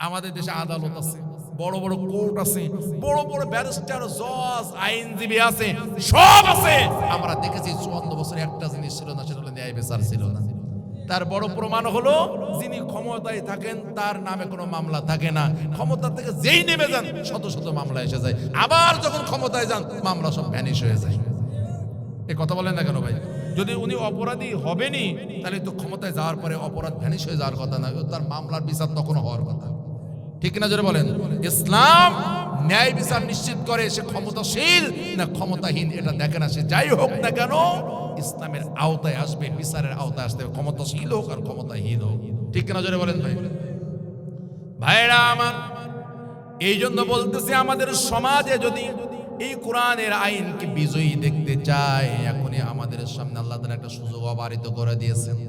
আমাদের দেশে আদালত আছে, বড় বড় কোর্ট আছে, বড় বড় ব্যারিস্টার, জজ, আইনজীবী আছে, সব আছে। আমরা দেখেছি 54 বছরে একটা জিনিস ছিল না, সেটা হলো ন্যায় বিচার ছিল না। তার বড় প্রমাণ হলো যিনি ক্ষমতায় থাকেন তার নামে কোনো মামলা থাকে না, ক্ষমতা থেকে যেই নেমে যান শত শত মামলা এসে যায়, আবার যখন ক্ষমতায় যান মামলা সব ভ্যানিশ হয়ে যায়। এ কথা বলেন না কেন ভাই? যদি উনি অপরাধী হবেনি তাহলে তো ক্ষমতায় যাওয়ার পরে অপরাধ ভ্যানিশ হয়ে যাওয়ার কথা না, তার মামলার বিচার তখন হওয়ার কথা। ঠিক না জোরে বলেন? ইসলাম ন্যায় বিচার নিশ্চিত করে, সে ক্ষমতাশীল না ক্ষমতাহীন এটা দেখে না, সে যাই হোক না কেন ইসলামের আওতায় আসবে, বিচারের আওতায় আসতে হবে, ক্ষমতাশীল হোক আর ক্ষমতাহীন হোক। ঠিক না জোরে বলেন ভাই? ভাইরা আমার, এই জন্য বলতেছি আমাদের সমাজে যদি এই কোরআনের আইনকে বিজয়ী দেখতে চায়, এখনই আমাদের সামনে আল্লাহ তাআলা একটা সুযোগ অবারিত করে দিয়েছেন।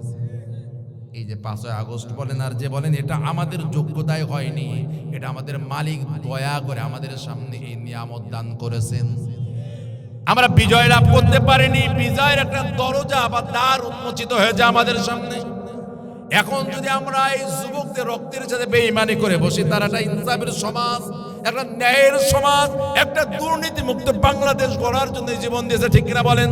এই যে 5ই আগস্ট বলেন আর যে বলেন, এটা আমাদের যোগ্যতায় হয়নি, এটা আমাদের মালিক দয়া করে আমাদের সামনে এই নিয়ামত দান করেছেন। আমরা বিজয় লাভ করতে পারিনি, বিজয়ের একটা দরজা বা দ্বার উন্মোচিত হয়েছে আমাদের সামনে। এখন যদি আমরা এই যুবকদের রক্তের সাথে বেঈমানি করে বসি, তারা একটা ইনসাফের সমাজ, একটা ন্যায়ের সমাজ, একটা দুর্নীতি মুক্ত বাংলাদেশ গড়ার জন্য জীবন দিয়েছে, ঠিক কিনা বলেন?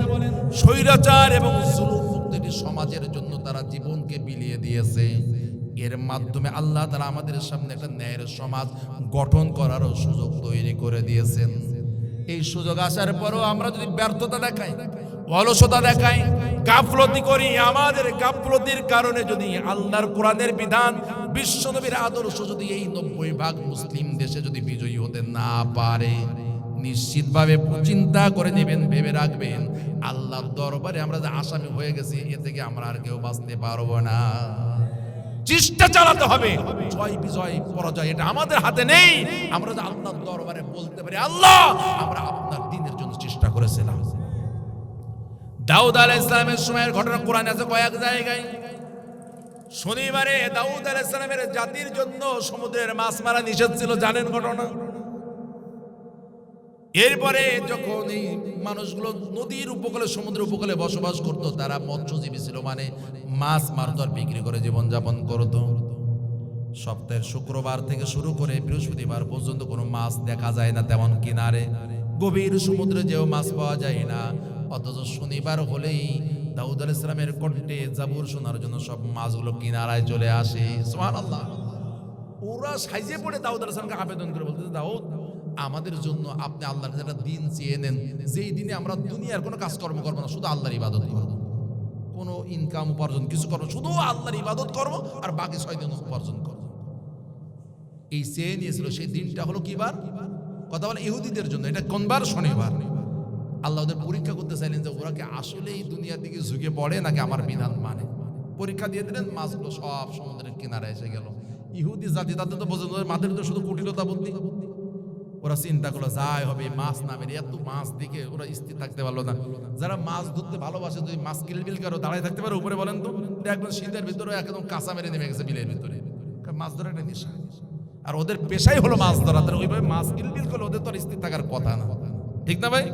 স্বৈরাচার এবং জুলুম মুক্ত একটি সমাজের জন্য তারা জীবনকে বিলিয়ে দিয়েছে। এর মাধ্যমে আল্লাহ তাআলা আমাদের সামনে একটা ন্যায়ের সমাজ গঠন করারও সুযোগ তৈরি করে দিয়েছেন। এই সুযোগ আসার পরও আমরা যদি ব্যর্থতা দেখাই, অলসতা দেখাই, গাফলতি করি, আমাদের গাফলতির কারণে যদি আল্লাহর কোরআনের বিধান, বিশ্বনবীর আদর্শ যদি এই 90% মুসলিম দেশে যদি বিজয়ী হতে না পারে, নিশ্চিতভাবে চিন্তা করে নেবেন, ভেবে রাখবেন, আল্লাহর দরবারে আমরা যে আসামি হয়ে গেছি, এ থেকে আমরা আর কেউ বাঁচতে পারবো না। চেষ্টা চালাতে হবে, জয় বিজয় পরাজয় এটা আমাদের হাতে নেই। আমরা যে আল্লাহর দরবারে বলতে পারি, আল্লাহ আমরা আপনার দ্বীনের জন্য চেষ্টা করেছিলাম। দাউদ আলাইহিস সালামের সময়ের ঘটনা কোরআনে আছে কয়েক জায়গায়। শনিবারে দাউদ আলাইহিস সালামের জাতির জন্য সমুদ্রের মাছ মারা নিষেধ ছিল, জানেন ঘটনা? এরপরে যখন এই মানুষগুলো নদীর উপকূলে, সমুদ্র উপকূলে বসবাস করত, তারা মৎস্যজীবী ছিল, মানে মাছ মারত আর বিক্রি করে জীবনযাপন করত। সপ্তাহের শুক্রবার থেকে শুরু করে বৃহস্পতিবার পর্যন্ত কোনো মাছ দেখা যায় না তেমন কিনারে, গভীর সমুদ্রে যেও মাছ পাওয়া যায় না। অথচ শনিবার হলেই দাউদ আলাইহিস সালামের কণ্ঠে জাবুর শোনার জন্য সব মাছগুলো কিনারায় চলে আসে। সুবহানাল্লাহ। ওরা সাইজে পড়ে দাউদ আলাইহিস সালামকে আবেদন করে বলতেছে, দাউদ আমাদের জন্য আপনি আল্লাহর একটা দিন চেয়ে নেন, যেই দিনে আমরা দুনিয়ার কোনো কাজকর্ম করবো না, শুধু আল্লাহর ইবাদত করবো, কোনো ইনকাম উপার্জন কিছু করবো, শুধু আল্লাহর ইবাদত করবো, আর বাকি 6 দিন উপার্জন করবো। এই চেয়ে নিয়েছিল। সেই দিনটা হলো কি বার? কথা বলে ইহুদিদের জন্য এটা কোন বার? শনিবার। আল্লাহ ওদের পরীক্ষা করতে চাইলেন যে ওরা কি আসলেই দুনিয়ার দিকে ঝুঁকে পড়ে নাকি আমার বিধান মানে। পরীক্ষা দিয়ে দিলেন, মাছগুলো সব সমুদ্রের কিনারে এসে গেল। ইহুদি জাতি তাদের তো বোঝেন, মাদের তো শুধু কুটিলতা বুদ্ধি। ওরা চিন্তা করলো যাই হবে, মাছ না মেরে এত মাছ দিকে ওরা স্থির থাকতে পারলো না। যারা মাছ ধরতে ভালোবাসে, যদি মাছ কিলবিল করো দাঁড়ায় থাকতে পারে উপরে, বলেন তো? একদম শীতের ভিতরে একদম কাঁচা মেরে নেমে গেছে বিলের ভিতরে, মাছ ধরা একটা নেশা। আর ওদের পেশাই হলো মাছ ধরা, ওইভাবে মাছ কিলবিল করলে ওদের তো আর স্থির থাকার কথা না, ঠিক না ভাই?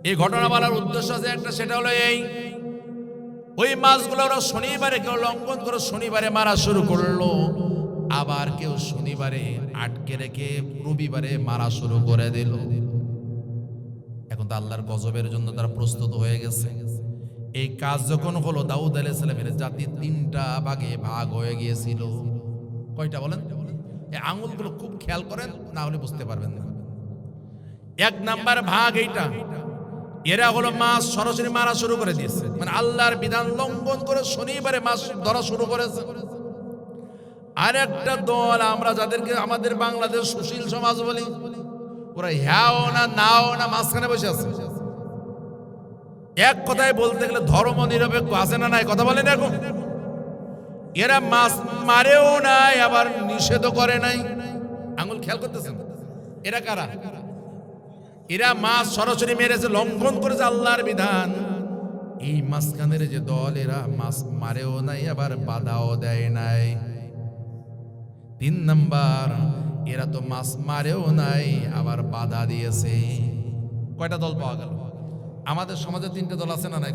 এই ঘটনা বলার উদ্দেশ্য আছে একটা, সেটা হলো এই, ওই মাছগুলো ওরা শনিবারে কেউ লঙ্ঘন করে শনিবারে মারা শুরু করলো, আবার কেউ শনিবারে আটকে রেখে রবিবারে মারা শুরু করে দিল। এখন তো আল্লাহর গজবের জন্য তারা প্রস্তুত হয়ে গেছে। এই কাজ যখন হলো, দাউদ আলাইহিস সালামের জাতি 3টা ভাগে ভাগ হয়ে গিয়েছিল। কয়টা বলেন? এই আঙুলগুলো খুব খেয়াল করেন, না হলে বুঝতে পারবেন না। 1 নাম্বার ভাগ এইটা, এরা হলো মাছ সরাসরি মারা শুরু করে দিয়েছে, মানে আল্লাহর বিধান লঙ্ঘন করে শনিবারে মাছ ধরা শুরু করেছে। আর একটা দল, আমরা যাদেরকে আমাদের বাংলাদেশ সুশীল সমাজ বলি, ওরা হ্যাও না নাও না মাঝখানে বসে আছে। এক কথায় বলতে গেলে ধর্ম নিরপেক্ষ আছে না নাই? কথা বলেন এখন। এরা মাছ মারেও নাই, আবার নিষেধ করে নাই। আঙুল খেয়াল করতেছেন? এরা কারা? এরা মাছ সরাসরি মেরেছে, লঙ্ঘন করেছে আল্লাহর বিধান। এই মাঝখানের যে দল, এরা মাছ মারেও নাই, আবার বাধাও দেয় নাই। 3 নাম্বার, এরা তো মাছ মারেও নাই, আবার বাধা দিয়েছে। কয়টা দল পাওয়া গেল? আমাদের সমাজে 3টে দল আছে না নাই?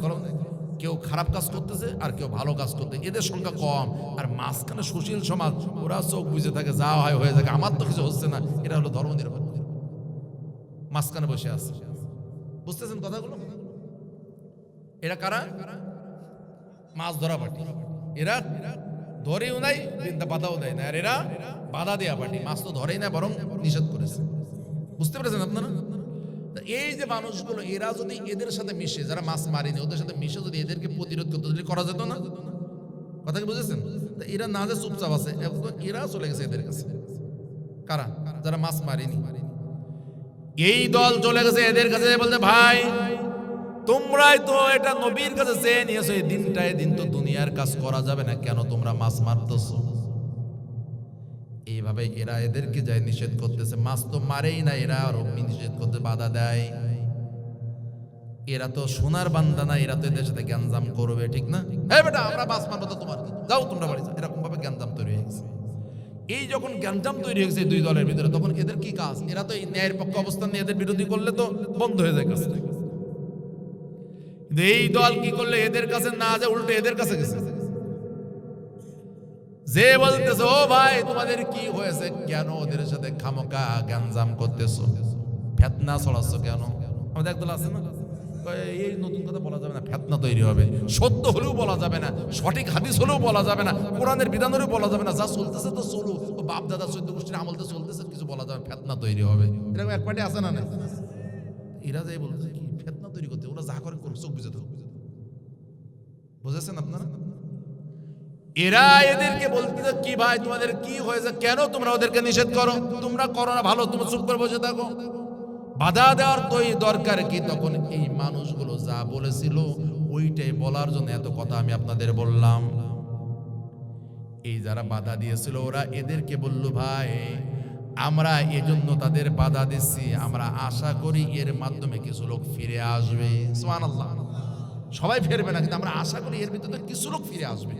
কেউ খারাপ কাজ করতেছে আর কেউ ভালো কাজ করতে, এদের সংখ্যা কম। আর মাঝখানে সুশীল সমাজ, ওরা চোখ বুঝে থাকে, যা হয় হয়ে থাকে, আমার তো কিছু হচ্ছে না, এটা হলো ধর্মনিরপেক্ষ, মাঝখানে বসে আছে। বুঝতেছেন কথাগুলো? এরা কারা? মাছ ধরা পার্টি। এরা ধরেও নাই, বাধাও দেয় না, আর এরা বাধা দেয়া পার্টি। মাছ তো ধরেই না, বরং নিষেধ করেছে। বুঝতে পেরেছেন আপনারা? এই যে মানুষগুলো, এরা যদি এদের সাথে মিশে, যারা মাছ মারেনি ওদের সাথে মিশে যদি এদেরকে প্রতিরোধ করতে যদি করা যেত না, কথা কি বুঝেছেন? এরা না যে চুপচাপ আছে, এরা চলে গেছে এদের কাছে। কারা? যারা মাছ মারেনি। এই দল চলে গেছে এদের কাছে, বলতে ভাই তোমরাই তো এটা নবীর কাছে চেয়ে নিয়েছো, এই দিনটায় দিন তো দুনিয়ার কাজ করা যাবে না, কেন তোমরা মাছ মারতেছো? এইভাবে এরা এদেরকে যায় নিষেধ করতেছে। মাছ তো মারেই না, এরা আরো নিষেধ করতে বাধা দেয়। এরা তো সোনার বান্দা না, এরা তো এদের সাথে গ্যাঞ্জাম করবে, ঠিক না? হ্যাঁ বেটা, আমরা মাছ মারবো তো তোমার কি, যাও তোমরা বাড়ি যাও। এরকম ভাবে গ্যাঞ্জাম তৈরি হয়ে গেছে। এই যখন গ্যাঞ্জাম তৈরি হয়েছে দুই দলের ভিতরে, তখন এদের কি কাজ? এরা তো এই ন্যায়ের পক্ষে অবস্থান নিয়ে এদের বিরোধী করলে তো বন্ধ হয়ে যায় কাজটা। এই দল কি করলে? এদের কাছে না যে উল্টে এদের কাছে গেছে, যে বলতেছে ও ভাই তোমাদের কি হয়েছে, কেন ওদের সাথে খামোকা গ্যাঞ্জাম করতেছো, ফেতনা ছড়াচ্ছ কেন? আমাদের একদল আছে না, এই নতুন কথা বলা যাবে না, ফেতনা তৈরি হবে। সত্য হলেও বলা যাবে না, সঠিক হাদিস হলেও বলা যাবে না, কোরআনের বিধান হলেও বলা যাবে না, যা চলতেছে তো চলু, বাপ দাদা 14 গোষ্ঠীর আমলতে চলতেছে, কিছু বলা যাবে, ফেতনা তৈরি হবে। এরকম এক পার্টি আছে না? এরা যাই বলতেছে কি ফেতনা তৈরি করতে, ওরা যা করে করুক, চোখ বুঝে থাকুক। বুঝেছেন আপনারা? এরা এদেরকে বলতে কি ভাই তোমাদের কি হয়েছে, কেন তোমরা ওদেরকে নিষেধ করো? তোমরা করো না ভালো, তোমরা চুপ করে বসে থাকো। বাধা দেওয়ার তো দরকার কি? তখন এই মানুষগুলো যা বলেছিল ওইটাই বলার জন্য এত কথা আমি আপনাদের বললাম। এই যারা বাধা দিয়েছিল ওরা এদেরকে বলল ভাই আমরা এজন্য তাদের বাধা দিচ্ছি, আমরা আশা করি এর মাধ্যমে কিছু লোক ফিরে আসবে। সুবহানাল্লাহ। সবাই ফিরবে না, কিন্তু আমরা আশা করি এর ভিতরে কিছু লোক ফিরে আসবে।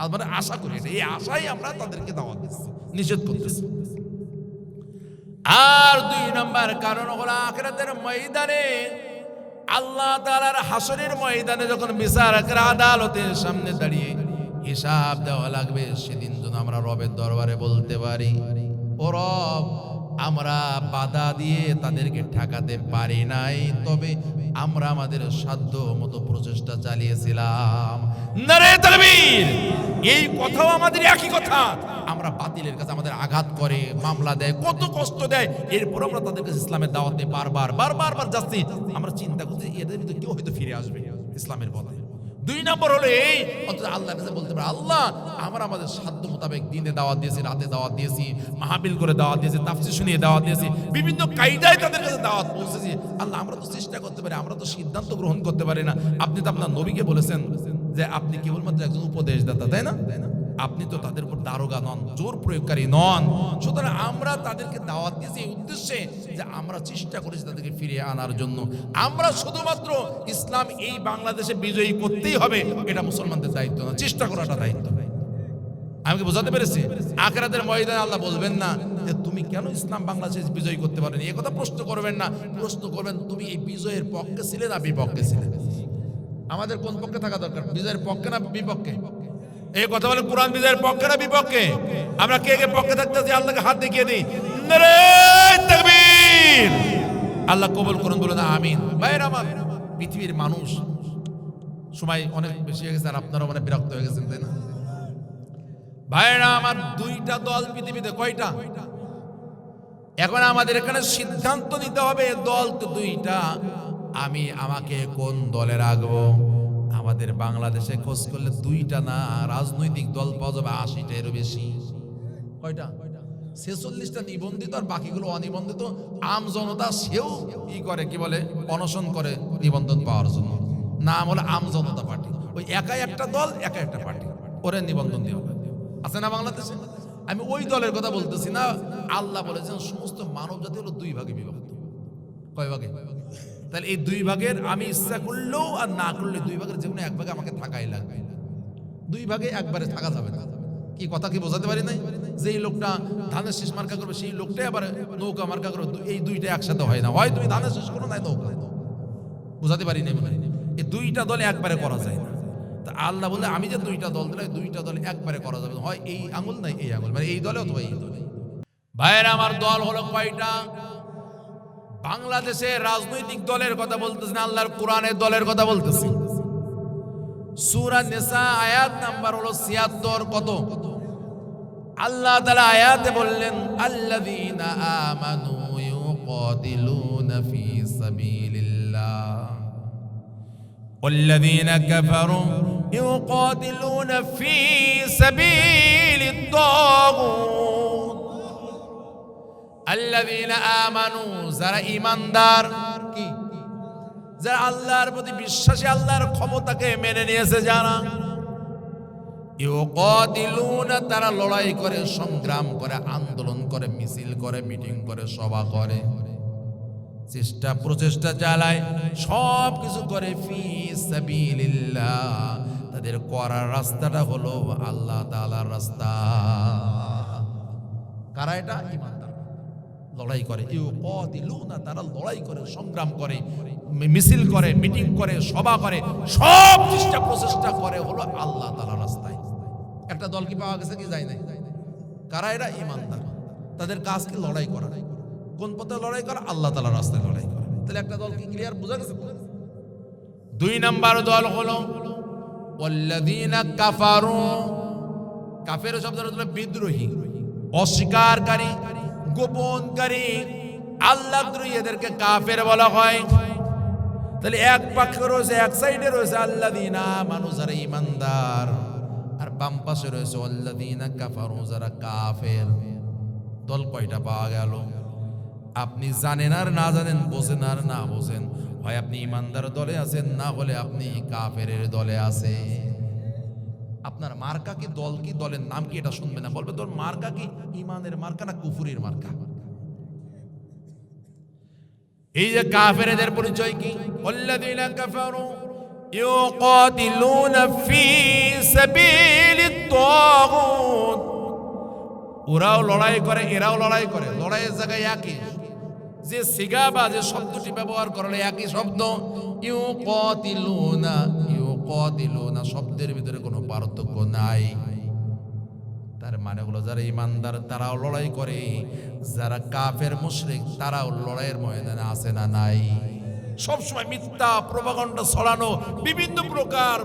আমরা আশা করি, এই আশাই আমরা তাদেরকে দাওয়াত দিচ্ছি, নিষেধ করতেছি। আর 2 নম্বর কারণ হলো আখিরাতের ময়দানে, আল্লাহ তাআলার হাসরের ময়দানে যখন বিচারকের আদালতের সামনে দাঁড়িয়ে হিসাব দেওয়া লাগবে, সেদিন যেন আমরা রবের দরবারে বলতে পারি ও রব আমরা বাধা দিয়ে তাদেরকে ঠেকাতে পারি নাই, তবে আমরা আমাদের সাধ্য মতো প্রচেষ্টা চালিয়েছিলাম। নারে তাকবীর! এই কথাও আমাদের একই কথা। আমরা বাতিলের কাছে আমাদের আঘাত করে, মামলা দেয়, কত কষ্ট দেয়, এরপর আমরা তাদের কাছে ইসলামের দাওয়াতে বারবার যাচ্ছি। আমরা চিন্তা করছি এদের ভিতরে কেউ হয়তো ফিরে আসবে ইসলামের পথে। 2 নম্বর হলো এই, অন্তত আল্লাহর কাছে বলতে পারে আল্লাহ আমরা আমাদের সাধ্য মোতাবেক দিনে দাওয়াত দিয়েছি, রাতে দাওয়াত দিয়েছি, মাহফিল করে দাওয়াত দিয়েছি, তাফসীর শুনিয়ে দাওয়াত দিয়েছি, বিভিন্ন কায়দায় তাদের কাছে দাওয়াত পৌঁছেছি। আল্লাহ আমরা তো চেষ্টা করতে পারি, আমরা তো সিদ্ধান্ত গ্রহণ করতে পারি না। আপনি তো আপনার নবীকে বলেছেন যে আপনি কেবলমাত্র একজন উপদেশদাতা, তাই না? আপনি তো তাদের উপর দারোগা নন, জোর প্রয়োগকারী নন। সুতরাং আমরা তাদেরকে দাওয়াত দিয়েছি এই উদ্দেশ্যে যে আমরা চেষ্টা করেছি তাদেরকে ফিরিয়ে আনার জন্য। আমরা শুধুমাত্র ইসলাম এই বাংলাদেশে বিজয়ী করতেই হবে এটা মুসলমানদের দায়িত্ব না, চেষ্টা করাটা দায়িত্ব। আমি কি বোঝাতে পেরেছি? আখিরাতের ময়দানে আল্লাহ বলবেন না যে তুমি কেন ইসলাম বাংলাদেশে বিজয়ী করতে পারোনি, এই কথা প্রশ্ন করবেন না। প্রশ্ন করবেন তুমি এই বিজয়ের পক্ষে ছিলে না বিপক্ষে ছিলে। আমাদের কোন পক্ষে থাকা দরকার, বিজয়ের পক্ষে না বিপক্ষে? এই কথা বলে কোরআন বিজয়ের পক্ষে না বিপক্ষে? আমরা কে কে পক্ষে থাকতেছি আল্লাহকে হাত দেখিয়ে দিই। নারে তাকবীর! আল্লাহ কবুল করুন, বলুন আমিন। ভাইরা আমার, পৃথিবীর মানুষ সময় অনেক বেশি হয়ে গেছে আর আপনারা মানে বিরক্ত হয়ে গেছেন, তাই না? ভাইরা আমার, 2টা দল পৃথিবীতে, কয়টা? এখন আমাদের এখানে সিদ্ধান্ত নিতে হবে, দল তো 2টা, আমি আমাকে কোন দলে রাখবো। আমাদের বাংলাদেশে খোঁজ করলে 2টা না, রাজনৈতিক দল পাওয়া যাবে 80টারও বেশি। কয়টা? 46টা নিবন্ধিত আর বাকিগুলো অনিবন্ধিত। আম জনতা সেও কি করে, কি বলে, অনশন করে নিবন্ধন পাওয়ার জন্য। নাম হলো আম জনতা পার্টি। ওই একাই একটা দল, একাই একটা পার্টি, ওরে নিবন্ধন দিয়ে আছে না বাংলাদেশে? আমি ওই দলের কথা বলতেছি না। আল্লাহ বলেছেন সমস্ত মানব জাতি হলো 2 ভাগে বিভক্ত। কয় ভাগে? তাহলে এই 2 ভাগের আমি ইচ্ছা করলেও আর না করলে 2 ভাগের যে কোনো 1 ভাগে আমাকে থাকাই লাগবে। 2 ভাগে একবারে থাকা যাবে না। কি কথা কি বোঝাতে পারি নাই? যেই লোকটা ধানের শীষ মার্কা করবে সেই লোকটাই আবার নৌকা মার্কা করবে, এই 2টা একসাথে হয় না। হয় তুমি ধানের শীষ করো, নাই নৌকা। বোঝাতে পারি নাই মনে হয়। এই দুইটা দলে একবারে করা যায় না। তা আল্লাহ বলে আমি যে দুইটা দল দিলাম, দুইটা দলে একবারে করা যাবে না, হয় এই আঙুল নাই এই আঙুল, মানে এই দলে অথবা এই দলে। ভাইয়েরা আমার, দল হলো কয়টা? বাংলাদেশের রাজনৈতিক দলের কথা বলতেছেন, আল্লাহর কোরআনের দলের কথা বলতেছি। সূরা নিসা আয়াত নাম্বার হলো ৭৬। কত? আল্লাহ তাআলা আয়াতে বললেন, আল্লাযীনা আমানু ইউকাতিলুনা ফি সাবিলিল্লাহ ওয়াল্লাযীনা কাফারু ইউকাতিলুনা ফি সাবিলিত তাগুত। আল্লাযীনা আমানু, যারা ঈমানদার, কি? যারা আল্লাহর প্রতি বিশ্বাসী, আল্লাহর ক্ষমতাকে মেনে নিয়েছে যারা। ইউকাতিলুনা, তারা লড়াই করে, সংগ্রাম করে, আন্দোলন করে, মিছিল করে, মিটিং করে, সভা করে, চেষ্টা প্রচেষ্টা চালায়, সব কিছু করে ফি সাবিলিল্লাহ। তাদের করার রাস্তাটা হলো আল্লাহ তাআলার রাস্তা। কারা এটা? ঈমানদার। লড়াই করে, ইউকাতিলুনা, তারা লড়াই করে, সংগ্রাম করে, মিছিল করে, মিটিং করে, সভা করে, সব চেষ্টা প্রচেষ্টা করে হলো আল্লাহ তাআলার রাস্তায়। একটা দল কি পাওয়া গেছে কি যায় নাই? কারা এরা? ঈমানদার। তাদের কাজ কি? লড়াই করা। কোন পথে লড়াই করা? আল্লাহ তাআলার রাস্তায় লড়াই করা। তাহলে একটা দল কি ক্লিয়ার বোঝা গেছে? দুই নাম্বার দল হলো ওয়াল্লাযীনা কাফারু। কাফের শব্দের অর্থ বিদ্রোহী, অস্বীকারকারী, গোপনকারী, আল্লাহদ্রোহী, এদেরকে কাফের বলা হয়। তাহলে এক পক্ষে রয়েছে, এক সাইডে রয়েছে আল্লাযীনা আমানু, যারা ঈমানদার, আর বাম পাশে রয়েছে আল্লাযীনা কাফারু, যারা কাফের। দল কয়টা পাওয়া গেল? আপনি জানেন আর না জানেন, বোঝেন আর না বোঝেন, হয় আপনি ঈমানদার দলে আছেন, না হলে আপনি কাফেরের দলে আছেন। আপনার মার্কা কি? দল কি? দলের নাম কি? এটা শুনবে না, বলবে তোর মার্কা কি? ঈমানের মার্কা না কুফরির মার্কা? এই যে কাফেরদের পরিচয় কি? আল্লাযীনা কাফারু ইউকাতিলুনা ফি সাবিলিত তাগুত। ওরাও লড়াই করে, এরাও লড়াই করে, লড়াইয়ের জায়গায় একই। যে সিগা বা যে শব্দটি ব্যবহার করলে একই শব্দ, ইউকাতিলুনা, ইউকাতিলুনা শব্দের ভিতরে কোনো পার্থক্য নাই। তার মানে হলো যারা ঈমানদার তারাও লড়াই করে, যারা কাফের মুশরিক তারাও লড়াইয়ের ময়দানে আছে না নাই? সবসময় মিথ্যা প্রোপাগান্ডা ছড়ানো, বিভিন্ন প্রকার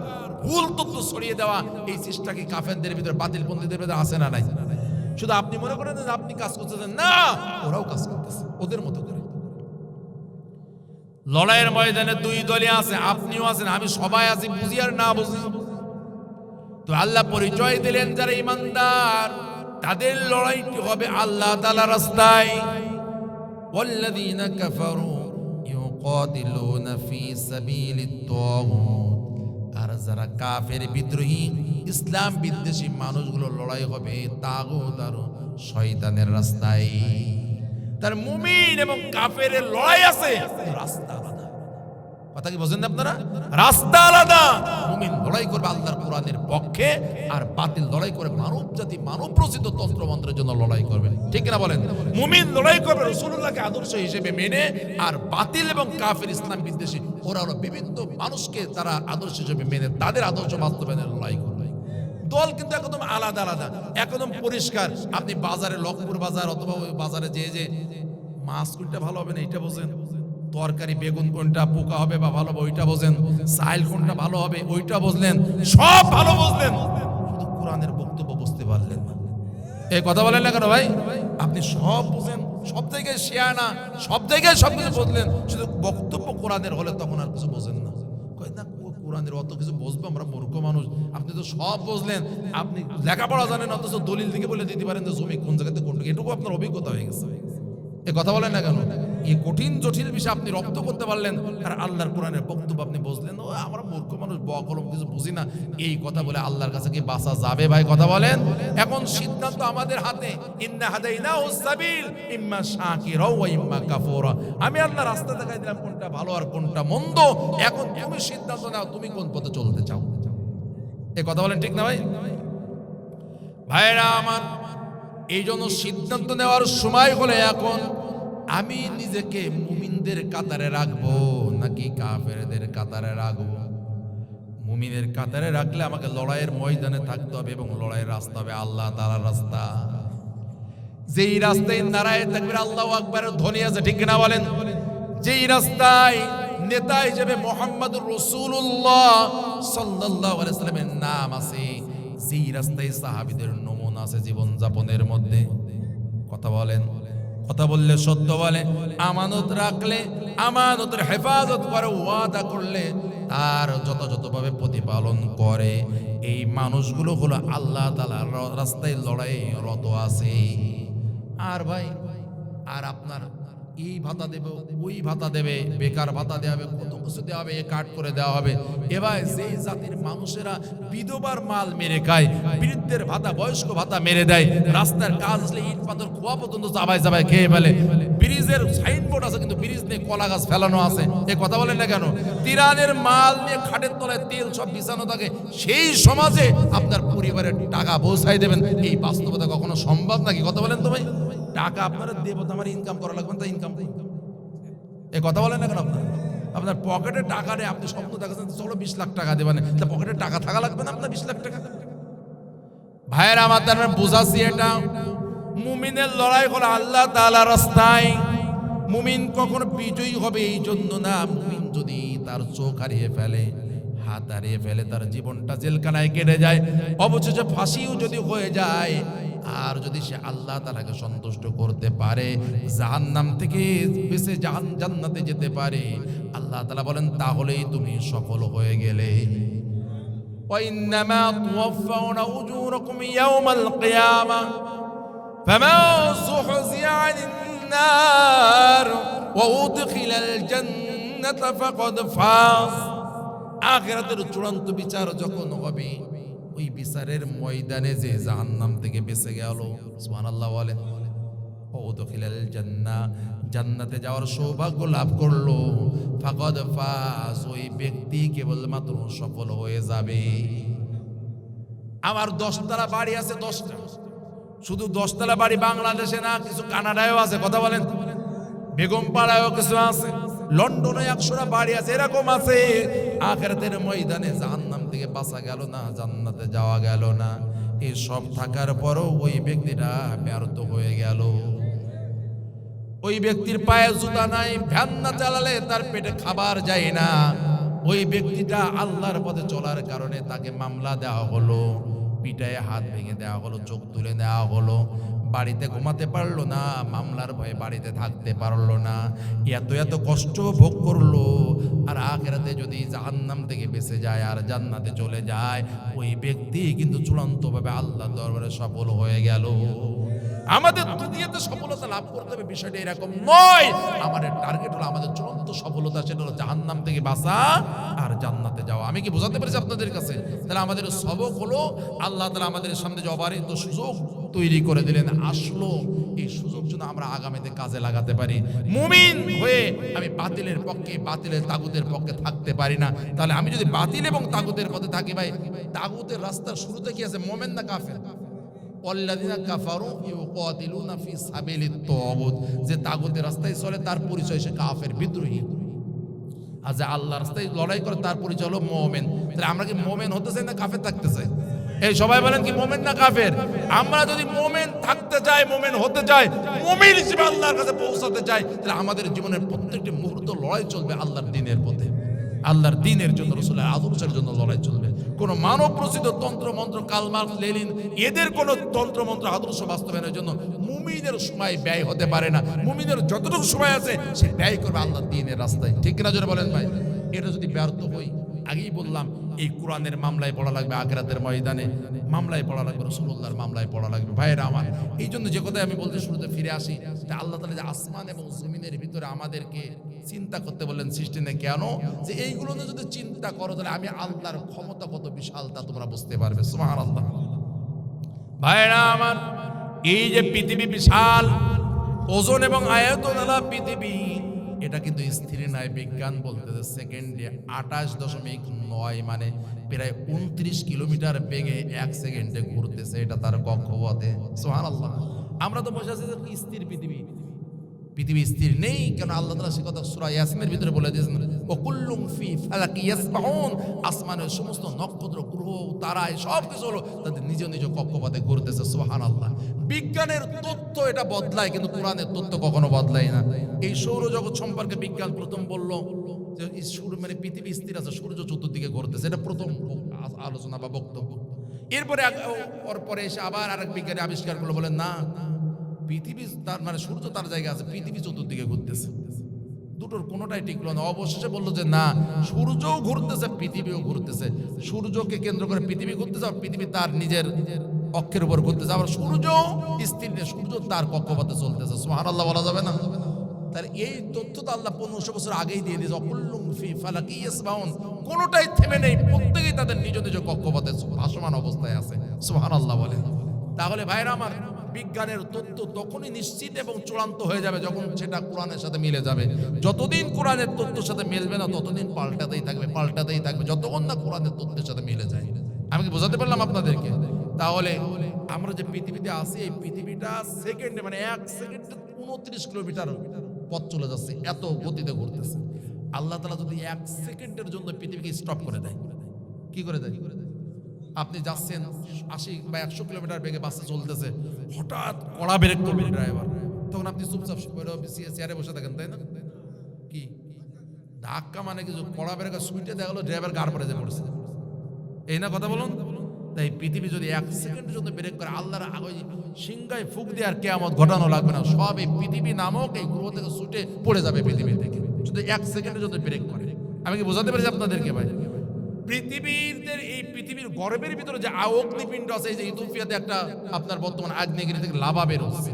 ভুল তথ্য ছড়িয়ে দেওয়া, এই চেষ্টা কি কাফেরদের ভিতরে, বাতিলপন্থীদের ভিতরে আছে না নাই? শুধু আপনি মনে করেন যে আপনি কাজ করতেছেন না, ওরাও কাজ করতেছে ওদের মতো করে। লড়াইয়ের ময়দানে দুই দলই আছে, আপনিও আছেন, আমি সবাই আছি, বুঝি আর না বুঝি। তো আল্লাহ পরিচয় দিলেন যারা ঈমানদার তাদের লড়াইটি হবে আল্লাহ তাআলার রাস্তায়। ওয়াল্লাযীনা কাফারু ইউকাতিলুনা ফি সাবিলিত তাগুত। আর যারা কাফের, বিদ্রোহী, ইসলাম বিদ্বেষী মানুষগুলো লড়াই হবে তাগুত আর শয়তানের রাস্তায়। তার মুমিন এবং কাফেরের লড়াই আছে, রাস্তা আলাদা। কথা কি বোঝেন না আপনারা? রাস্তা আলাদা। মুমিন লড়াই করবে আল্লাহর কোরআনের পক্ষে, আর বাতিল লড়াই করে মানব জাতি, মানব রচিত তন্ত্রমন্ত্রের জন্য লড়াই করবে। ঠিক না বলেন? মুমিন লড়াই করবে রাসূলুল্লাহকে আদর্শ হিসেবে মেনে, আর বাতিল এবং কাফের, ইসলাম বিদ্বেষী, ওরা হলো বিভিন্ন মানুষকে তারা আদর্শ হিসেবে মেনে তাদের আদর্শ বাস্তবায়নের লড়াই করবে। দল কিন্তু একদম আলাদা আলাদা, একদম পরিষ্কার। আপনি বাজারে, লক্ষ্মীপুর বাজার অথবা ওই বাজারে যে মাছ কোনটা ভালো হবে না এটা বোঝেন, তরকারি বেগুন কোনটা পোকা হবে বা ভালো হবে ওইটা বোঝেন, সাইল কোনটা ভালো হবে ওইটা বুঝলেন, সব ভালো বুঝলেন, শুধু কোরআনের বক্তব্য বুঝতে পারলেন না। এই কথা বলেন না কেন ভাই? আপনি সব বুঝেন, সব জায়গায় শেয়ার না, সব জায়গায় সব কিছু বুঝলেন, শুধু বক্তব্য কোরআনের হলে তখন আর কিছু বোঝেন না। কয় না কোরআনের অত কিছু বুঝবো, আমরা মূর্খ মানুষ। আপনি তো সব বুঝলেন, আপনি লেখাপড়া জানেন, অথচ দলিল থেকে বলে দিতে পারেন যে জমি কোন জায়গাতে কোন, এটুকু আপনার অভিজ্ঞতা হয়ে গেছে। এ কথা বলেন না কেন? এই কঠিন জটিল বিষয় আপনি রপ্ত করতে পারলেন, আর আল্লাহর কোরআনের বক্তব্য আপনি বুঝলেন। ও আমরা মূর্খ মানুষ, বকলম কিছু বুঝি না, এই কথা বলে আল্লাহর কাছে কি বাঁচা যাবে ভাই? কথা বলেন। এখন সিদ্ধান্ত আমাদের হাতে। ইন্না হাদাইনাহুস সাবিল ইম্মা শাকিরা ওয়া ইম্মা কাফুরা। আমি আল্লাহ রাস্তা দেখাই দিলাম কোনটা ভালো আর কোনটা মন্দ। এখন তুমি সিদ্ধান্ত নাও, তুমি কোন পথে চলতে চাও। এই কথা বলেন, ঠিক না ভাই? ভাইরা আমার, এই জন্য সিদ্ধান্ত নেওয়ার সময় হলে এখন আমি নিজেকে মুমিনদের কাতারে রাখবো নাকি কাফেরদের কাতারে রাখবো? মুমিনের কাতারে রাখলে আমাকে লড়াইয়ের ময়দানে থাকতে হবে এবং লড়াইয়ের রাস্তা হবে আল্লাহ তাআলার রাস্তা। যেই রাস্তায় নারায়ে তাকবীর আল্লাহু আকবারের ধ্বনি আছে, ঠিক কিনা বলেন? যেই রাস্তায় নেতা হিসেবে মুহাম্মদুর রাসূলুল্লাহ সাল্লাল্লাহু আলাইহি সাল্লামের নাম আছে, যেই রাস্তায় সাহাবীদের নমুনা আছে জীবন যাপনের মধ্যে। কথা বলেন, কথা বললে সত্য বলে, আমানত রাখলে, আমানতের হেফাজত করে, ওয়াদা করলে তার যথাযথভাবে প্রতিপালন করে, এই মানুষগুলো হলো আল্লাহ তাআলার রাস্তায় লড়াই রত আছে। আর ভাই, আর আপনার এই ভাতা দেবে, ওই ভাতা দেবে, বেকার ভাতা দেওয়া হবে, কত কিছু দেওয়া হবে, এ কাট করে দেওয়া হবে। এবার যেই জাতির মানুষেরা বিধবার মাল মেরে খায়, বৃদ্ধের ভাতা, বয়স্ক ভাতা মেরে দেয়, রাস্তার কাজ আসলে ইট পাথর খোয়া পর্যন্ত চাবাই চাবাই খেয়ে ফেলে, ব্রিজের সাইনবোর্ড আছে কিন্তু ব্রিজ নিয়ে কলা গাছ ফেলানো আছে, এ কথা বলেন না কেন? তিরানের মাল নিয়ে খাটের তলায় তেল সব বিছানো থাকে, সেই সমাজে আপনার পরিবারের টাকা পৌঁছাই দেবেন, এই বাস্তবতা কখনো সম্ভব নাকি? কথা বলেন তো ভাই। টাকা আপনারা দেব তো, আমার ইনকাম করা লাগবে, তা ইনকাম করুন, এ কথা বলেন না কেন? আপনার পকেটে টাকা নেই, আপনি স্বপ্ন দেখাচ্ছেন চলো 20 লাখ টাকা দেবেন, তা পকেটে টাকা থাকা লাগবে না আপনার 20 লাখ টাকা? ভাইয়ের আমার তার বুঝাচ্ছি, এটা মুমিনের লড়াই হলো আল্লাহ তাআলার রাস্তায়। মুমিন কখনো বিজয়ী হবে এই জন্য না, মুমিন যদি তার চোখ হারিয়ে ফেলে, হাত হারিয়ে ফেলে, তার জীবনটা জেলখানায় কেটে যায়, অবশেষে ফাঁসিও যদি হয়ে যায়, আর যদি সে আল্লাহ তাআলাকে সন্তুষ্ট করতে পারে, জাহান্নাম থেকে বেঁচে জান্নাতে যেতে পারে, আল্লাহ তাআলা বলেন তাহলেই তুমি সফল হয়ে গেলে। وَإِنَّمَا تُوَفَّوْنَ أُجُورَكُمْ يَوْمَ الْقِيَامَةِ فَمَنْ زُحْزِحَ عَنِ النَّارِ وَأُدْخِلَ الْجَنَّةَ فَقَدْ فَازَ। আখিরাতের চূড়ান্ত বিচার যখন হবে, ওই বিচারের ময়দানে যে জাহান্নাম থেকে বেঁচে গেল, সুবহানাল্লাহ বলেন, ওয়াদখিলাল জান্নাহ, জান্নাতে যাওয়ার সৌভাগ্য লাভ করলো, ফাকাদ ফাজ, ওই ব্যক্তি কেবলমাত্র সফল হয়ে যাবে। আমার 10 তলা বাড়ি আছে, 10টা, শুধু 10 তলা বাড়ি বাংলাদেশে না, কিছু কানাডায়ও আছে, কথা বলেন, বেগমপাড়ায়ও কিছু আছে, লন্ডনে 100টা বাড়ি আছে, এরকম আছে। আখিরাতের ময়দানে জাহান্নাম থেকে বাঁচা গেল না, জান্নাতে যাওয়া গেল না, এই সব থাকার পরও ওই ব্যক্তিটা ব্যর্থ হয়ে গেল। ওই ব্যক্তির পায়ে জুতা নাই, ভ্যান না চালালে তার পেটে খাবার যায় না, ওই ব্যক্তিটা আল্লাহর পথে চলার কারণে তাকে মামলা দেওয়া হলো, পিটায় হাত ভেঙে দেওয়া হলো, চোখ তুলে দেওয়া হলো, বাড়িতে ঘুমাতে পারলো না, মামলার ভয়ে বাড়িতে থাকতে পারলো না, এত এত কষ্ট ভোগ করলো। আর আখিরাতে যদি জাহান্নাম থেকে বেঁচে যায় আর জান্নাতে চলে যায়, ওই ব্যক্তি কিন্তু চূড়ান্তভাবে আল্লাহর দরবারে সফল হয়ে গেল। আমাদের দুনিয়াতে সফলতা লাভ করতে হবে বিষয়টা এরকম নয়, আমাদের টার্গেট হলো আমাদের চূড়ান্ত সফলতা, সেটা হলো জাহান্নাম থেকে বাঁচা আর জান্নাতে যাওয়া। আমি কি বোঝাতে পেরেছি আপনাদের কাছে? তাহলে আমাদের সবক হলো আল্লাহ তাআলা আমাদের সামনে যে অবারিত সুযোগ তৈরি করে দিলেন, আসলো, এই সুযোগ যেন আমরা আগামীতে কাজে লাগাতে পারি। মুমিন হয়ে আমি বাতিলের পক্ষে, বাতিলের তাগুতের পক্ষে থাকতে পারি না। তাহলে আমি যদি বাতিল এবং তাগুতের পথে থাকি, ভাই তাগুতের রাস্তার শুরুতে কি আছে? মুমিন না কাফের? ওয়াল্লাযিনা কাফারু ইউকাতিলুনা ফি সাবিলিত তাগুত, যে তাগুতের রাস্তায় চলে তার পরিচয় সে কাফের, বিদ্রোহী। আর যে আল্লাহর রাস্তায় লড়াই করে তার পরিচয় হলো মুমিন। তাহলে আমরা কি মুমিন হতে চাই না কাফের থাকতে চাই? এই সবাই বলেন কি মুমিন না কাফের? আমরা যদি মুমিন থাকতে চাই, মুমিন হতে চাই, মুমিন হিসেবে আল্লাহর কাছে পৌঁছাতে চাই, তাহলে আমাদের জীবনের প্রত্যেকটি মুহূর্ত লড়াই চলবে আল্লাহর দ্বীনের পথে, আল্লাহর দ্বীনের জন্য, রাসূলের আদর্শের জন্য লড়াই চলবে। কোন মানব রচিত তন্ত্র মন্ত্র, কার্ল মার্কস, লেনিন, এদের কোন তন্ত্র মন্ত্র আদর্শ বাস্তবায়নের জন্য মুমিনের সময় ব্যয় হতে পারে না। মুমিনের যতটুকু সময় আছে সে ব্যয় করবে আল্লাহর দ্বীনের রাস্তায়, ঠিক কিনা জোরে বলেন ভাই? এটা যদি ব্যর্থ হই, আগেই বললাম এই কোরআনের মামলায় পড়া লাগবে, আখিরাতের ময়দানে মামলায় পড়া লাগবে, রাসূলুল্লাহর মামলায় পড়া লাগবে। ভাইয়েরা আমার, এই জন্য যে কথাই আমি বলতে শুরুতে ফিরে আসি, যে আল্লাহ তাআলা যে আসমান এবং জমিনের ভিতরে আমাদেরকে চিন্তা করতে বললেন সৃষ্টি নেই কেন, যে এইগুলো নিয়ে যদি চিন্তা করো তাহলে আমি আল্লাহর ক্ষমতা কত বিশাল তা তোমরা বুঝতে পারবে। সুবহানাল্লাহ। ভাইয়েরা আমার, এই যে পৃথিবী বিশাল, ওজন এবং আয়তনালা পৃথিবী, এটা কিন্তু স্থির নয়। বিজ্ঞান বলতেছে সেকেন্ডে 28.9 মানে প্রায় 29 কিলোমিটার বেগে 1 সেকেন্ডে ঘুরতেছে, এটা তার কক্ষপথে। সুবহানাল্লাহ। আমরা তো বসে আছি স্থির পৃথিবী, পৃথিবী স্থির নেই, কেন আল্লাহ তাআলা সে কথা সূরা ইয়াসিনের ভিতরে বলে দিয়েছেন, ওয়া কুল্লুম ফি ফালাকি ইয়াসবাহুন, আসমানের সমস্ত নক্ষত্র, গ্রহ, তারা সব কিছু হলো তাদের নিজ নিজ কক্ষপথে ঘুরতেছে। সুবহানাল্লাহ। বিজ্ঞানের তথ্য এটা বদলায়, কিন্তু কোরআনের তথ্য কখনো বদলায় না। এই সৌরজগৎ সম্পর্কে বিজ্ঞান প্রথম বলল যে এই মানে পৃথিবী স্থির আছে, সূর্য চতুর্দিকে ঘুরতেছে, এটা প্রথম আলোচনা বা বক্তব্য। এরপরে ওর পরে এসে আবার আরেক বিজ্ঞানী আবিষ্কার করলো, বলেন না, পৃথিবী তার মানে সূর্য তার জায়গা আছে, পৃথিবী চতুর্দিকে ঘুরতেছে। দুটোর কোনোটাই টিকলো না। অবশেষে বললো যে না, সূর্যও ঘুরতেছে, পৃথিবীও ঘুরতেছে। সূর্যকে কেন্দ্র করে পৃথিবী ঘুরতেছে, আর পৃথিবী তার নিজের অক্ষের উপর ঘুরতেছে। আবার সূর্য স্থির নেই, সূর্য তার কক্ষপথে চলতেছে। সুবহানাল্লাহ বলা যাবে না? তাহলে এই তথ্য তো আল্লাহ 1500 বছর আগেই দিয়ে দিয়েছে। অকুল্লুম ফি ফালাকি ইয়াসবাহুন, কোনোটাই থেমে নেই, প্রত্যেকেই তাদের নিজ নিজ কক্ষপথে ভাসমান অবস্থায় আছে। সুবহানাল্লাহ বলেন। তাহলে ভাইরা আমার, বিজ্ঞানের তথ্য তখনই নিশ্চিত এবং চূড়ান্ত হয়ে যাবে যখন সেটা কোরআনের সাথে মিলে যাবে। যতদিন কোরআনের তথ্যের সাথে মিলবে না, ততদিন পাল্টাতেই থাকবে, যতক্ষণ না কোরআনের তথ্যের সাথে মিলে যায়। আমি কি বোঝাতে পারলাম আপনাদেরকে? তাহলে আমরা যে পৃথিবীতে আছি, এই পৃথিবীটা সেকেন্ডে মানে 1 সেকেন্ডে 29 কিলোমিটার পথ চলে যাচ্ছে, এত গতিতে ঘুরতেছে। আল্লাহ তাআলা যদি 1 সেকেন্ডের জন্য পৃথিবীকে স্টপ করে দেয়, কি করে দেয়? আপনি যাচ্ছেন 80 বা 100 কিলোমিটার বেগে বাসে চলতেছে, হঠাৎ কড়া ব্রেক করবে ড্রাইভার, তখন আপনি চুপচাপ চেয়ারে বসে থাকেন, তাই না? কি ধাক্কা মানে কিছু, কড়া ব্রেক সুইটে দেখা গেলো ড্রাইভার গাড় পড়ে যে পড়ছে, এই না কথা বলুন? তাই পৃথিবী যদি 1 সেকেন্ডের জন্য ব্রেক করে, আল্লাহর সিংহায় ফুক দিয়ে আর কিয়ামত ঘটানো লাগবে না, সব এই পৃথিবী নামক এই গ্রহ থেকে ছুটে পড়ে যাবে পৃথিবী থেকে, শুধু 1 সেকেন্ডের জন্য ব্রেক করে। আমি কি বোঝাতে পেরেছি আপনাদেরকে ভাই? এই পৃথিবীর গর্ভের ভিতরে যে অগ্নিপিণ্ড আছে, এই যে ইথিওপিয়াতে একটা আপনার বর্তমান আগ্নেয়গিরি থেকে লাভা বের হচ্ছে,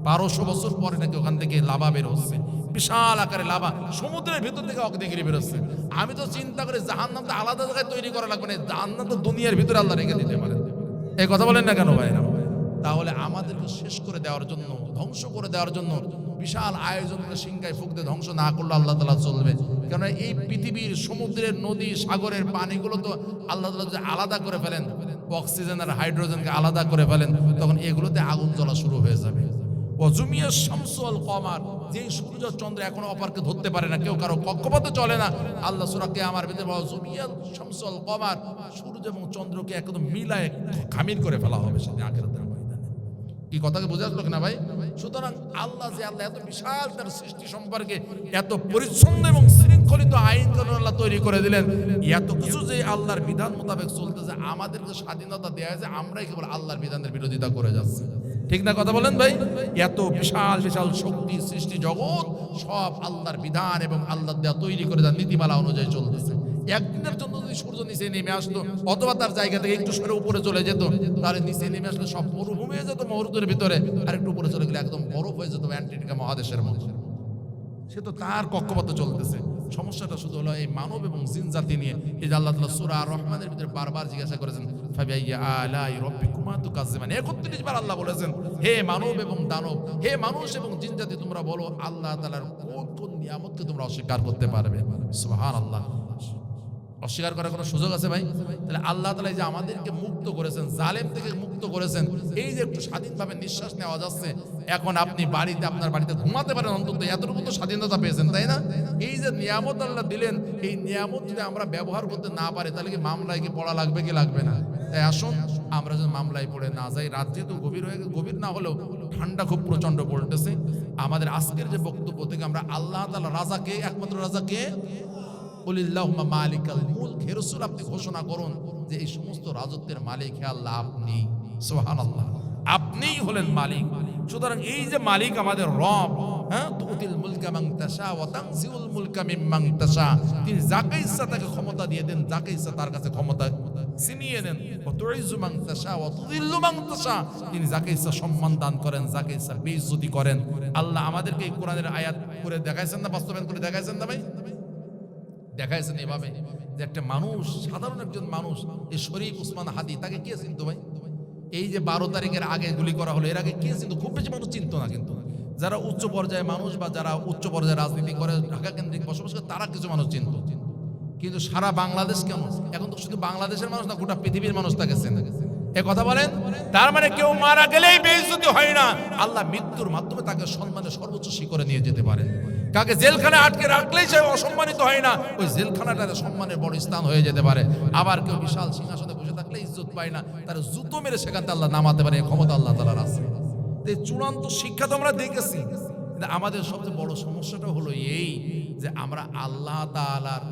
1200 বছর পরে নাকি ওখান থেকে লাভা বের হচ্ছে, বিশাল আকারে লাভা, সমুদ্রের ভিতর থেকে অগ্নিগিরি বের হচ্ছে। আমি তো চিন্তা করি জাহান্নামটা আলাদা জায়গায় তৈরি করা লাগবে না, জাহান্নাম তো দুনিয়ার ভিতরে আল্লাহ রেখে দিতে পারেন। এই কথা বলেন না কেন ভাই? তাহলে আমাদেরকে শেষ করে দেওয়ার জন্য, ধ্বংস করে দেওয়ার জন্য বিশাল আয়োজন করে সিংহায় ফুক দিয়ে ধ্বংস না করলে আল্লাহ তাআলা চলবে? কারণ এই পৃথিবীর সমুদ্রের, নদী, সাগরের পানিগুলো তো আল্লাহ তাআলা যদি আলাদা করে ফেলেন, অক্সিজেন আর হাইড্রোজেনকে আলাদা করে ফেলেন, তখন এগুলোতে আগুন জ্বলা শুরু হয়ে যাবে। ওয়াজুমিয়া শামসু ওয়াল কমার, যেই সূর্য চন্দ্র এখনো অপরকে ধরতে পারে না, কেউ কারো কক্ষপথে চলে না, আল্লাহ সূরা কিয়ামার ভিতরে ওয়াজুমিয়া শামসু ওয়াল কমার, সূর্য এবং চন্দ্রকে একদম মিলায় খামির করে ফেলা হবে সেদিন আখিরাতের ময়দানে। কি কথাকে বোঝা যাচ্ছে না ভাই? সুতরাং আল্লাহ এত বিশাল তার সৃষ্টি সম্পর্কে এত পরিচ্ছন্ন এবং শৃঙ্খলিত আইন কানুন আল্লাহ তৈরি করে দিলেন, এত কিছু যে আল্লাহর বিধান মোতাবেক চলতেছে, আমাদেরকে স্বাধীনতা দেওয়া হয়েছে, আমরাই কেবল আল্লাহর বিধানের বিরোধিতা করে যাচ্ছি। ঠিক না কথা বলেন ভাই? এত বিশাল বিশাল শক্তি, সৃষ্টি জগৎ সব আল্লাহর বিধান এবং আল্লাহ দেয়া তৈরি করে দেওয়া নীতিমালা অনুযায়ী চলতেছে। একদিনের জন্য যদি সূর্য নিচে নেমে আসতো, অথবা তার জায়গা থেকে একটু সরে উপরে চলে যেত, তাহলে নিচে নেমে আসলে সব মরুভূমি হয়ে যেত, মরুদের ভিতরে আর একটু উপরে চলে গেলে একদম বরফ হয়ে যেত অ্যান্টার্কটিকা মহাদেশের মধ্যে। সে তো তার কক্ষপথে চলতেছে। সমস্যাটা শুধু হলো এই মানব এবং জিন জাতি নিয়ে। এই যে আল্লাহ তাআলা সূরা আর-রহমানের ভিতরে বারবার জিজ্ঞাসা করেছেন, ফাবিআইয়ি আলাই রাব্বিকুমা তুকাজ্জিবান, 31 বার আল্লাহ বলেছেন, হে মানব এবং দানব, হে মানুষ এবং জিন জাতি, তোমরা বলো আল্লাহ তাআলার কোন কোন নিয়ামতকে তোমরা অস্বীকার করতে পারবে? সুবহানাল্লাহ। অস্বীকার করার কোনো সুযোগ আছে ভাই? তাহলে আল্লাহ তাআলা যে আমাদেরকে মুক্ত করেছেন, জালেম থেকে মুক্ত করেছেন, এই যে একটু স্বাধীনভাবে নিঃশ্বাস নেওয়া যাচ্ছে, এখন আপনি বাড়িতে, আপনার বাড়িতে ঘুমাতে পারেন, অন্তত এতটুকু তো স্বাধীনতা পেয়েছেন, তাই না? এই যে নিয়ামত আল্লাহ দিলেন, এই নিয়ামত যদি আমরা ব্যবহার করতে না পারি, তাহলে কি মামলায় কি পড়া লাগবে কি লাগবে না? তাই আসুন আমরা যদি মামলায় পড়ে না যাই, রাত যেহেতু গভীর হয়ে গেছে, গভীর না হলেও ঠান্ডা খুব প্রচন্ড পড়তেছে, আমাদের আজকের যে বক্তব্য থেকে আমরা আল্লাহ তাআলা রাজাকে, একমাত্র রাজাকে, কুলিল্লাহুম্মা মালিকাল মুলক, হে রাসূল আপনি ঘোষণা করুন যে এই সমস্ত রাজত্বের মালিক হে আল্লাহ আপনি। সুবহানাল্লাহ, আপনিই হলেন মালিক। সুতরাং এই যে মালিক আমাদের রব, হ্যাঁ, তুতিল মুলকা মান তাশা ওয়া তানজিউল মুলকা মিম্মান তাশা, তিনি যাকে ইচ্ছা তাকে ক্ষমতা দিয়ে দেন, যাকে ইচ্ছা তার কাছে ক্ষমতা ছিনিয়ে নেন। ওয়া তুইজ্জু মান তাশা ওয়া তুযিল্লু মান তাশা, তিনি যাকে ইচ্ছা সম্মান দান করেন, যাকে ইচ্ছা বেইজ্জতি করেন। আল্লাহ আমাদেরকে এই কোরআনের আয়াত করে দেখাইছেন না, বাস্তবায়ন করে দেখাইছেন না ভাই? দেখাইছেন এভাবে যে একটা মানুষ, সাধারণ একজন মানুষ, এই শরীফ উসমান হাদি, তাকে কে চিনতো ভাই? এই যে 12 তারিখের আগে গুলি করা হলো, এর আগে কে চিনতো? খুব বেশি মানুষ চিনতো না, কিন্তু যারা উচ্চ পর্যায়ে মানুষ বা যারা উচ্চ পর্যায়ে রাজনীতি করে, ঢাকা কেন্দ্রিক বসবাস করে, তারা কিছু মানুষ চিনতো। কিন্তু সারা বাংলাদেশ কেন, এখন তো শুধু বাংলাদেশের মানুষ না, গোটা পৃথিবীর মানুষ তাকে চেনে। এ কথা বলেন। তার মানে কেউ মারা গেলেই বেইজ্জতি হয় না, আল্লাহ মৃত্যুর মাধ্যমে তাকে সম্মানের সর্বোচ্চ শিখরে নিয়ে যেতে পারে। কাকে জেলখানায় আটকে রাখলেই সে অসম্মানিত হয় না, ওই জেলখানাটা সম্মানের বড় স্থান হয়ে যেতে পারে। আবার কেউ বিশাল সিংহাসনে বসে থাকলে ইজ্জত পায় না, তার জুতো মেরে সেখান থেকে আল্লাহ নামাতে পারে, এই ক্ষমতা আল্লাহ তাআলার আছে। এই চূড়ান্ত শিক্ষা তো আমরা দেখেছি। আমাদের সবচেয়ে বড় সমস্যাটা হলো এই যে আমরা আল্লাহ তাআলার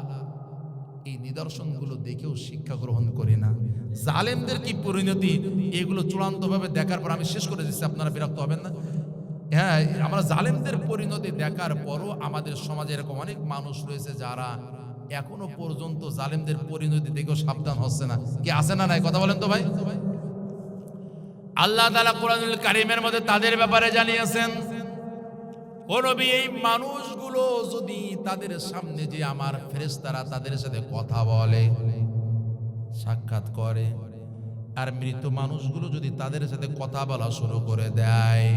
এই নিদর্শনগুলো দেখেও শিক্ষা গ্রহণ করি না। জালেমদের কি পরিণতি, এগুলো চূড়ান্তভাবে দেখার পর, আমি শেষ করে দিচ্ছি, আপনারা বিরক্ত হবেন না। হ্যাঁ, আমরা জালেমদের পরিণতি দেখার পরও আমাদের সমাজে এরকম অনেক মানুষ রয়েছে যারা এখনো পর্যন্ত জালেমদের পরিণতি দেখেও সাবধান হচ্ছে না। কি আছে না নাই? কথা বলেন তো ভাই। আল্লাহ তাআলা কোরআনুল কারীমের মধ্যে তাদের ব্যাপারে জানিয়েছেন, ও নবী, এই মানুষগুলো যদি তাদের সামনে যে আমার ফেরেশতারা তাদের সাথে কথা বলে, সাক্ষাৎ করে, আর মৃত মানুষগুলো যদি তাদের সাথে কথা বলা শুরু করে দেয়,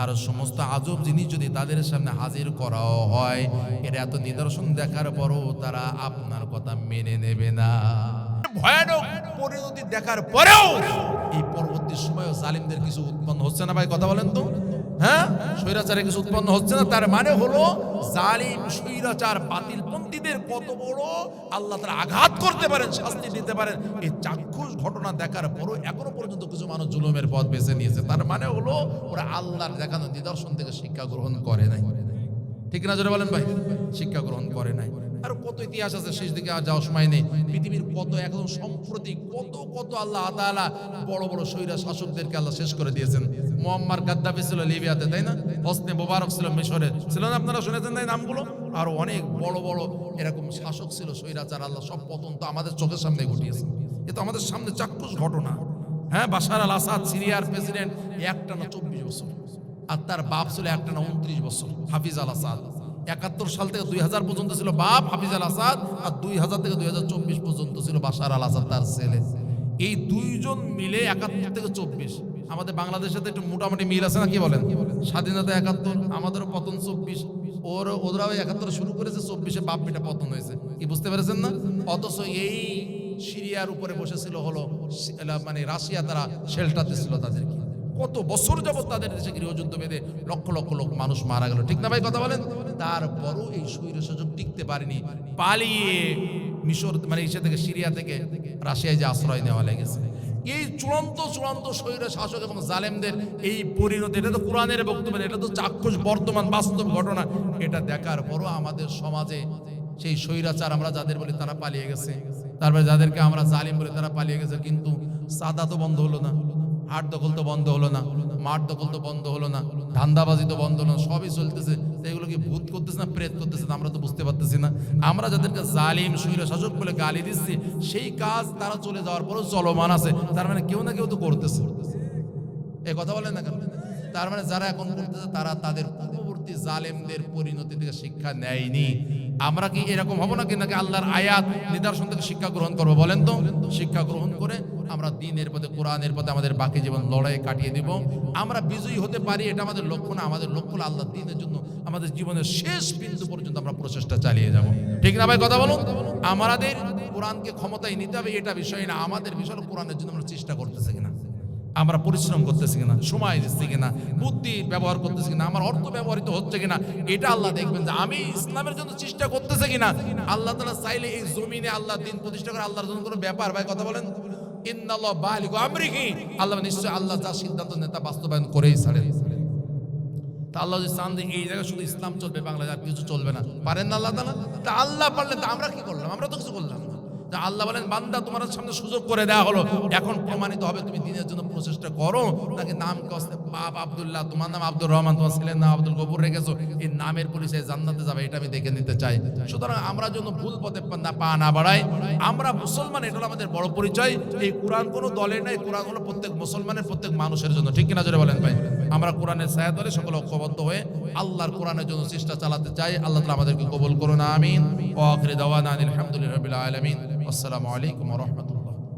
আর সমস্ত আজব জিনিস যদি তাদের সামনে হাজির করাও হয়, এর এত নিদর্শন দেখার পরও তারা আপনার কথা মেনে নেবে না। ভয়ানক পরিণতি দেখার পরেও এই পরবর্তী সময়ে জালিমদের কিছু উৎপন্ন হচ্ছে না ভাই? কথা বলেন তো। হ্যাঁ, স্বৈরাচারের কিছু উৎপন্ন হচ্ছে না। তার মানে হলো জালিম, স্বৈরাচার, বাতিলপন্থীদের কত বড় আল্লাহ তাআলা আঘাত করতে পারেন, শাস্তি দিতে পারেন। এই চাক্ষুষ ঘটনা দেখার পরও এখনো পর্যন্ত কিছু মানুষ জুলুমের পথ বেছে নিয়েছে। তার মানে হলো ওরা আল্লাহর দেখানো নিদর্শন থেকে শিক্ষা গ্রহণ করে নাই। ঠিক না জোরে বলেন ভাই? শিক্ষা গ্রহণ করে নাই। আর কত ইতিহাস আছে, শেষ দিকে আর যাওয়ার সময় নেই। পৃথিবীর কত এখন সম্প্রতি কত আল্লাহ তাআলা বড় বড় স্বৈরা শাসকদেরকে আল্লাহ শেষ করে দিয়েছেন। মুয়াম্মার গাদ্দাফি ছিল লিবিয়াতে, তাই না? হোসনে মোবারক ছিল মিশরে, ছিল না? আপনারা শুনেছেন তাই নামগুলো? আর অনেক বড় বড় এরকম শাসক ছিল স্বৈরাচার, আল্লাহ সব পতন তো আমাদের চোখের সামনে ঘটিয়েছে। এ তো আমাদের সামনে চাক্ষুষ ঘটনা। হ্যাঁ, বাশার আল আসাদ সিরিয়ার প্রেসিডেন্ট, একটানা 24 বছর, আর তার বাপ ছিল একটানা 29 বছর, হাফিজ আল আসাদ। 71 সাল থেকে 2000 পর্যন্ত ছিল বাপ হাফিজ আল আসাদ, আর 2000 থেকে 2024 পর্যন্ত ছিল বাশার আল আসাদ তার ছেলে। এই দুইজন মিলে 71 থেকে 24, আমাদের বাংলাদেশের সাথে একটু মোটামুটি মিল আছে না? কি বলেন? স্বাধীনতা 71, আমাদেরও পতন 24। ওরাও 71 শুরু করেছে, 24-এ বাপ বেটা পতন হয়েছে। কি বুঝতে পেরেছেন না? অথচ এই সিরিয়ার উপরে বসেছিল হলো মানে রাশিয়া, তারা শেল্টার দিছিল তাদেরকে। কত বছর যাবত তাদের দেশে গৃহযুদ্ধ বেঁধে লক্ষ লক্ষ লোক মানুষ মারা গেল। ঠিক না ভাই? কথা বলেন। তারপরও এই স্বৈরশাসক টিকতে পারেনি, পালিয়ে মিশর মানে ইসে থেকে, সিরিয়া থেকে রাশিয়ায় যে আশ্রয় নেওয়া লেগেছে। এই চূড়ান্ত স্বৈর শাসক এবং জালেমদের এই পরিণতি, এটা তো কোরআনের বক্তব্য, এটা তো চাক্ষুষ বর্তমান বাস্তব ঘটনা। এটা দেখার পরও আমাদের সমাজে সেই স্বৈরাচার আমরা যাদের বলি তারা পালিয়ে গেছে, তারপরে যাদেরকে আমরা জালিম বলি তারা পালিয়ে গেছে। কিন্তু সাদা তো বন্ধ হলো না, হাট দখল তো বন্ধ হলো না, মাঠ দখল তো বন্ধ হলো না, ধান্দাবাজি তো বন্ধ হলো না, সবই চলতেছে। এগুলো কি ভূত করতেছে না প্রেত করতেছে আমরা তো বুঝতে পারতেছি না। আমরা যাদেরকে জালিম স্বৈর শাসক বলে গালি দিচ্ছি, সেই কাজ তারা চলে যাওয়ার পরও চলমান আছে। তার মানে কেউ না কেউ তো করতেছে। এই কথা বলেন না কেন? তার মানে যারা এখন করতেছে তারা তাদের পূর্ববর্তী জালেমদের পরিণতি থেকে শিক্ষা নেয়নি। আমরা কি এরকম হবো নাকি আল্লাহর আয়াত নিদর্শন থেকে শিক্ষা গ্রহণ করবো? বলেন তো। শিক্ষা গ্রহণ করে আমরা দ্বীনের পথে, কোরআনের পথে আমাদের বাকি জীবন লড়াই কাটিয়ে দিব। আমরা বিজয়ী হতে পারি, এটা আমাদের লক্ষ্য না। আমাদের লক্ষ্য হলো আল্লাহ দ্বীনের জন্য আমাদের জীবনের শেষ বিন্দু পর্যন্ত আমরা প্রচেষ্টা চালিয়ে যাব। ঠিক না ভাই? কথা বলুন। আমাদের কোরআনকে ক্ষমতায় নিতে হবে এটা বিষয় না, আমাদের বিষয় হলো কোরআনের জন্য আমরা চেষ্টা করতেছি কিনা, আমরা পরিশ্রম করতেছি কিনা, সময় দিচ্ছি কিনা, বুদ্ধি ব্যবহার করতেছি কিনা, আমার অর্থ ব্যবহৃত হচ্ছে কিনা, এটা আল্লাহ দেখবেন। যে আমি ইসলামের জন্য চেষ্টা করতেছি কিনা। আল্লাহ তাআলা চাইলে এই জমিনে আল্লাহ দ্বীন প্রতিষ্ঠা করে আল্লাহর জন্য কোনো ব্যাপার ভাই? কথা বলেন। ইন্নাল্লাহ বালিগু আমরিহি, আল্লাহ নিশ্চয় আল্লাহ যা সিদ্ধান্ত নেন তা বাস্তবায়ন করেই ছাড়েন। তা আল্লাহ যদি চান এই জায়গায় শুধু ইসলাম চলবে, বাংলাদেশ আর কিছু চলবে না, পারেন না আল্লাহ তাআলা? তা আল্লাহ পারলেন, তা আমরা কি করলাম? আমরা তো কিছু করলাম না। আল্লাহ বলেন, বান্দা তোমার সামনে সুযোগ করে দেওয়া হলো, এখন প্রমাণিত হবে তুমি দ্বীনের জন্য প্রচেষ্টা করো নাকি নাম বাপ আব্দুল্লাহ, তোমার নাম আব্দুর রহমান, তোমার ছেলের নাম আব্দুল গফুর রেখেছো, এই নামের পরিচয় জান্নাতে যাবে, এটা আমি দেখে নিতে চাই। সুতরাং আমরা যেন ভুল পথে পা না বাড়াই। আমরা মুসলমান, এটা হলো আমাদের বড় পরিচয়। এই কোরআন কোনো দলের নাই, কোরআন হলো প্রত্যেক মুসলমানের, প্রত্যেক মানুষের জন্য। ঠিক কিনা জোরে বলেন ভাই? আমরা কোরআনের ছায়া ধরে সকল ঐক্যবদ্ধ হয়ে আল্লাহর কোরআনের জন্য চেষ্টা চালাতে চাই। আল্লাহ তাআলা আমাদেরকে কবুল করুন, আমিন। ওয়া আখিরু দাওয়ানা আলহামদুলিল্লাহি রাব্বিল আলামিন। আসসালামু আলাইকুম ওয়া রাহমাতুল্লাহ।